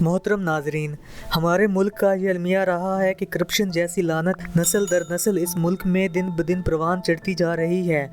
मोहतरम नाजरीन, हमारे मुल्क का ये अलमिया रहा है कि करप्शन जैसी लानत नस्ल दर नस्ल इस मुल्क में दिन ब दिन परवान चढ़ती जा रही है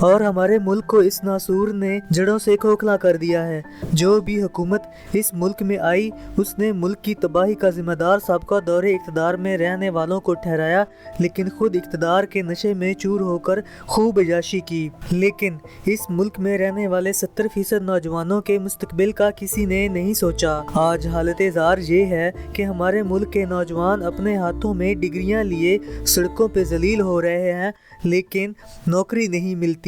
और हमारे मुल्क को इस नासूर ने जड़ों से खोखला कर दिया है। जो भी हुकूमत इस मुल्क में आई उसने मुल्क की तबाही का जिम्मेदार सबका दौरे इक़्तिदार में रहने वालों को ठहराया, लेकिन खुद इक़्तिदार के नशे में चूर होकर खूब अय्याशी की। लेकिन इस मुल्क में रहने वाले 70% नौजवानों के मुस्तकबिल का किसी ने नहीं सोचा। आज हालत ज़ार ये है कि हमारे मुल्क के नौजवान अपने हाथों में डिग्रियां लिए सड़कों पे जलील हो रहे हैं, लेकिन नौकरी नहीं मिलती।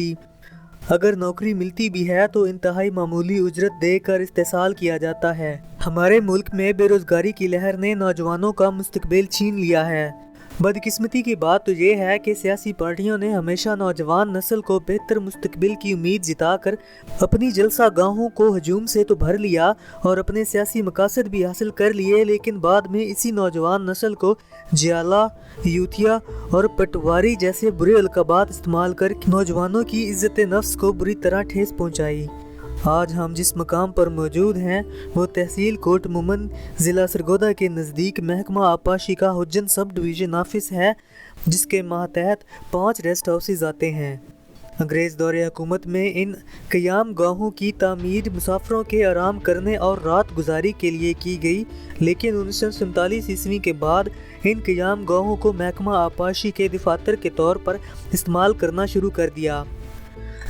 अगर नौकरी मिलती भी है तो इंतहाई मामूली उजरत देकर इस्तेसाल किया जाता है। हमारे मुल्क में बेरोजगारी की लहर ने नौजवानों का मुस्तकबिल छीन लिया है। बदकिस्मती की बात तो ये है कि सियासी पार्टियों ने हमेशा नौजवान नस्ल को बेहतर मुस्तकबिल की उम्मीद जताकर अपनी जलसा गाहों को हजूम से तो भर लिया और अपने सियासी मकासद भी हासिल कर लिए, लेकिन बाद में इसी नौजवान नस्ल को जियाला, यूथिया और पटवारी जैसे बुरे अलकाबात इस्तेमाल कर नौजवानों की इज्जत नफ्स को बुरी तरह ठेस पहुँचाई। आज हम जिस मकाम पर मौजूद हैं वो तहसील कोट मुमन ज़िला सरगोदा के नज़दीक महकमा आपाशी का हुज्जन सब डिवीज़न ऑफिस है, जिसके मातहत 5 रेस्ट हाउसेज आते हैं। अंग्रेज़ दौरे हुकूमत में इन क़याम गाहों की तामीर मुसाफिरों के आराम करने और रात गुजारी के लिए की गई, लेकिन 1947 ईस्वी के बाद इन क़याम गाहों को महकमा आपाशी के दफातर के तौर पर इस्तेमाल करना शुरू कर दिया।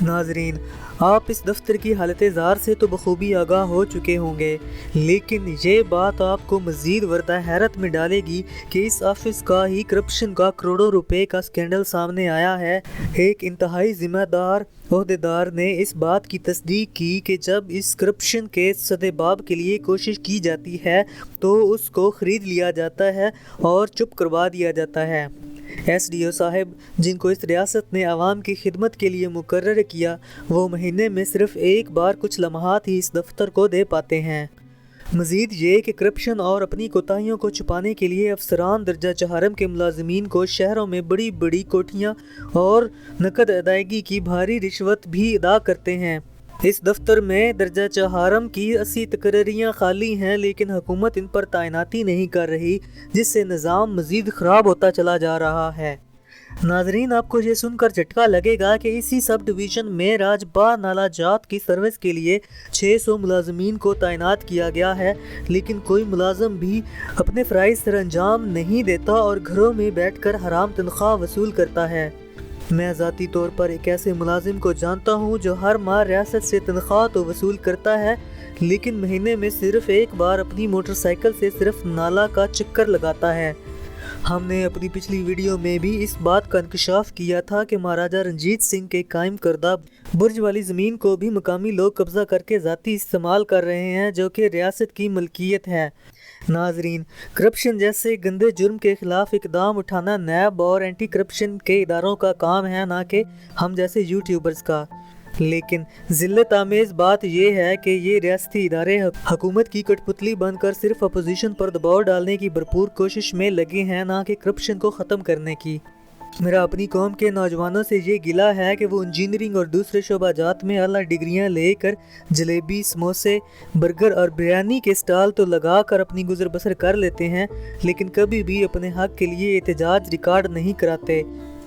नाजरीन, आप इस दफ्तर की हालत ज़ार से तो बखूबी आगाह हो चुके होंगे, लेकिन ये बात आपको मज़ीद वर्दा हैरत में डालेगी कि इस ऑफिस का ही करप्शन का करोड़ों रुपए का स्कैंडल सामने आया है। एक इंतहाई ज़िम्मेदार ओहदेदार ने इस बात की तस्दीक की कि जब इस करप्शन के सदेबाब के लिए कोशिश की जाती है तो उसको ख़रीद लिया जाता है और चुप करवा दिया जाता है। SDO साहब, जिनको इस रियासत ने आवाम की खिदमत के लिए मुकर्रर किया, वो महीने में सिर्फ एक बार कुछ लम्हात ही इस दफ्तर को दे पाते हैं। मज़ीद ये कि करप्शन और अपनी कोताहियों को छुपाने के लिए अफसरान दर्जा चहारम के मुलाजमीन को शहरों में बड़ी बड़ी कोठियाँ और नकद अदायगी की भारी रिश्वत भी अदा करते हैं। इस दफ्तर में दर्जा चहारम की 80 तकरीरियाँ खाली हैं, लेकिन हुकूमत इन पर तैनाती नहीं कर रही, जिससे निज़ाम मज़ीद ख़राब होता चला जा रहा है। नाजरीन, आपको ये सुनकर झटका लगेगा कि इसी सब डिवीज़न में राजबा नाला जात की सर्विस के लिए 600 मुलाजमीन को तैनात किया गया है, लेकिन कोई मुलाजम भी अपने फ़राइज़ सर अंजाम नहीं देता और घरों में बैठकर हराम तनख्वाह वसूल करता है। मैं ज़ाती तौर पर एक ऐसे मुलाजिम को जानता हूँ जो हर माह रियासत से तनख्वाह तो वसूल करता है, लेकिन महीने में सिर्फ एक बार अपनी मोटरसाइकिल से सिर्फ नाला का चक्कर लगाता है। हमने अपनी पिछली वीडियो में भी इस बात का इंकशाफ किया था कि महाराजा रंजीत सिंह के कायम करदा बुर्ज वाली ज़मीन को भी मकामी लोग कब्ज़ा करके ज़ाती इस्तेमाल कर रहे हैं, जो कि रियासत की मलकियत है। नाजरीन, करप्शन जैसे गंदे जुर्म के खिलाफ इकदाम उठाना नैब और एंटी करप्शन के इदारों का काम है, ना कि हम जैसे यूट्यूबर्स का। लेकिन ज़िल्लत आमेज़ बात यह है कि ये रियासती इदारे हुकूमत की कठपुतली बनकर सिर्फ अपोजिशन पर दबाव डालने की भरपूर कोशिश में लगे हैं, ना कि करप्शन को ख़त्म करने की। मेरा अपनी कौम के नौजवानों से ये गिला है कि वो इंजीनियरिंग और दूसरे शोबाजात में आला डिग्रियां लेकर जलेबी, समोसे, बर्गर और बिरयानी के स्टॉल तो लगा कर अपनी गुजर बसर कर लेते हैं, लेकिन कभी भी अपने हक के लिए एहतजाज रिकॉर्ड नहीं कराते।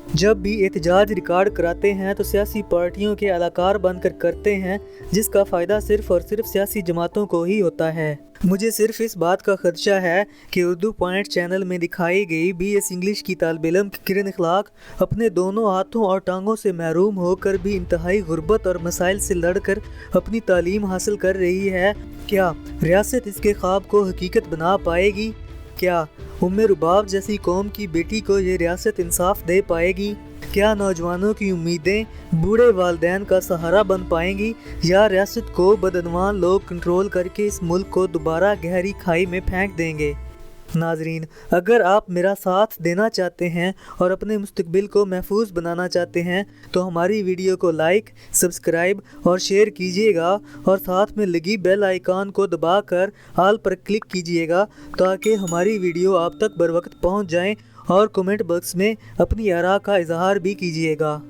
जब भी एहतजाज रिकॉर्ड कराते हैं तो सियासी पार्टियों के अलाकार बनकर करते हैं, जिसका फ़ायदा सिर्फ और सिर्फ सियासी जमातों को ही होता है। मुझे सिर्फ इस बात का खदशा है कि उर्दू पॉइंट चैनल में दिखाई गई BS इंग्लिश की तालिब-इल्म किरण इखलाक अपने दोनों हाथों और टांगों से महरूम होकर भी इंतहाई गुर्बत और मसाइल से लड़कर अपनी तालीम हासिल कर रही है। क्या रियासत इसके ख्वाब को हकीकत बना पाएगी? क्या उम्मे रुबाब जैसी कौम की बेटी को ये रियासत इंसाफ दे पाएगी? क्या नौजवानों की उम्मीदें बूढ़े वालिदैन का सहारा बन पाएंगी, या रियासत को बदअनवान लोग कंट्रोल करके इस मुल्क को दोबारा गहरी खाई में फेंक देंगे? नाजरीन, अगर आप मेरा साथ देना चाहते हैं और अपने मुस्तकबिल को महफूज बनाना चाहते हैं तो हमारी वीडियो को लाइक, सब्सक्राइब और शेयर कीजिएगा और साथ में लगी बेल आइकॉन को दबाकर ऑल पर क्लिक कीजिएगा, ताकि हमारी वीडियो आप तक बर वक्त पहुँच जाएँ, और कमेंट बॉक्स में अपनी आरा का इजहार भी कीजिएगा।